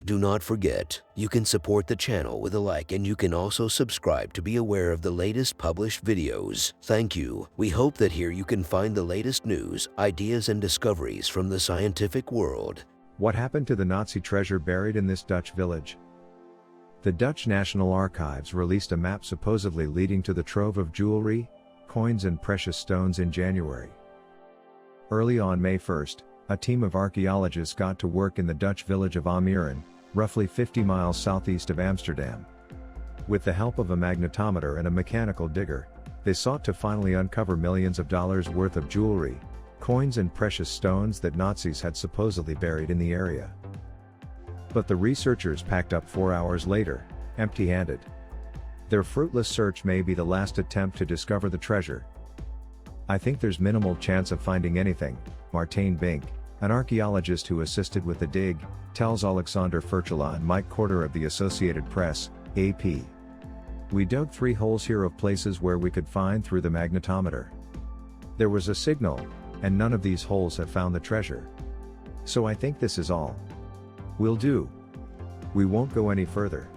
Do not forget, you can support the channel with a like, and you can also subscribe to be aware of the latest published videos. Thank you. We hope that here you can find the latest news, ideas, and discoveries from the scientific world. What happened to the Nazi treasure buried in this Dutch village? The Dutch National Archives released a map supposedly leading to the trove of jewelry, coins, and precious stones in January. Early on May 1st, a team of archaeologists got to work in the Dutch village of Ommeren, roughly 50 miles southeast of Amsterdam. With the help of a magnetometer and a mechanical digger, they sought to finally uncover millions of dollars worth of jewelry, coins, and precious stones that Nazis had supposedly buried in the area. But the researchers packed up 4 hours later, empty-handed. Their fruitless search may be the last attempt to discover the treasure. "I think there's minimal chance of finding anything," Martijn Bink, an archaeologist who assisted with the dig, tells Alexander Furchula and Mike Corder of the Associated Press, AP. "We dug 3 holes here of places where we could find through the magnetometer. There was a signal, and none of these holes have found the treasure. So I think this is all we'll do. We won't go any further."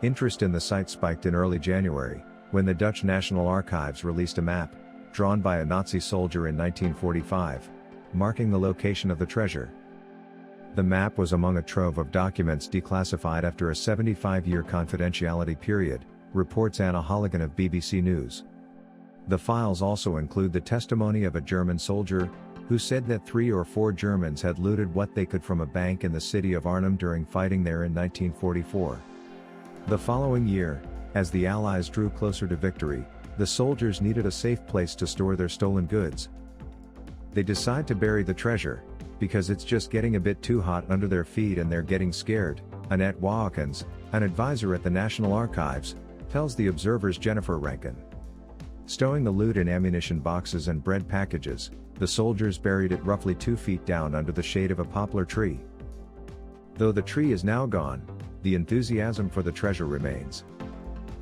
Interest in the site spiked in early January, when the Dutch National Archives released a map, drawn by a Nazi soldier in 1945, marking the location of the treasure. The map was among a trove of documents declassified after a 75-year confidentiality period, reports Anna Halligan of BBC News. The files also include the testimony of a German soldier, who said that 3 or 4 Germans had looted what they could from a bank in the city of Arnhem during fighting there in 1944. The following year, as the Allies drew closer to victory, the soldiers needed a safe place to store their stolen goods. They decide to bury the treasure, because it's just getting a bit too hot under their feet and they're getting scared, Annette Waakens, an advisor at the National Archives, tells the Observer's Jennifer Rankin. Stowing the loot in ammunition boxes and bread packages, the soldiers buried it roughly 2 feet down under the shade of a poplar tree. Though the tree is now gone, the enthusiasm for the treasure remains.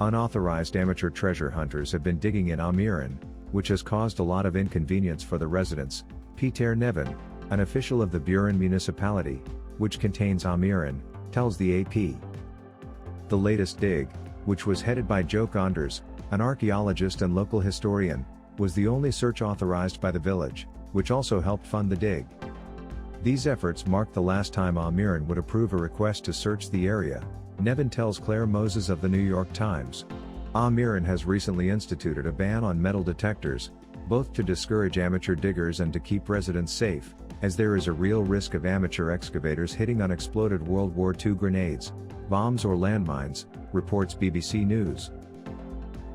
Unauthorized amateur treasure hunters have been digging in Ommeren, which has caused a lot of inconvenience for the residents, Pieter Neven, an official of the Buren municipality, which contains Ommeren, tells the AP. The latest dig, which was headed by Joke Anders, an archaeologist and local historian, was the only search authorized by the village, which also helped fund the dig. These efforts marked the last time Ommeren would approve a request to search the area, Neven tells Claire Moses of the New York Times. Ommeren has recently instituted a ban on metal detectors, both to discourage amateur diggers and to keep residents safe, as there is a real risk of amateur excavators hitting unexploded World War II grenades, bombs, or landmines, reports BBC News.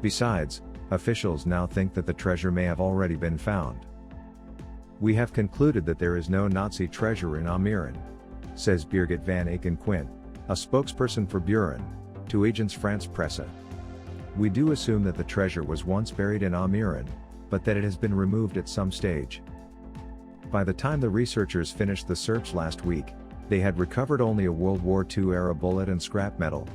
Besides, officials now think that the treasure may have already been found. "We have concluded that there is no Nazi treasure in Ommeren," says Birgit van Aken-Quint, a spokesperson for Buren, to Agence France-Presse. "We do assume that the treasure was once buried in Ommeren, but that it has been removed at some stage." By the time the researchers finished the search last week, they had recovered only a World War II-era bullet and scrap metal.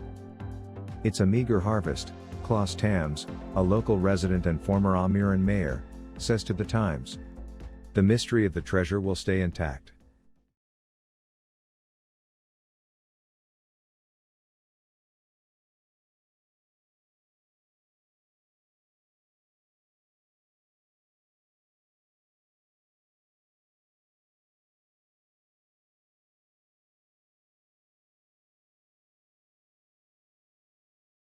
"It's a meager harvest," Klaus Tams, a local resident and former Ommeren mayor, says to the Times. "The mystery of the treasure will stay intact."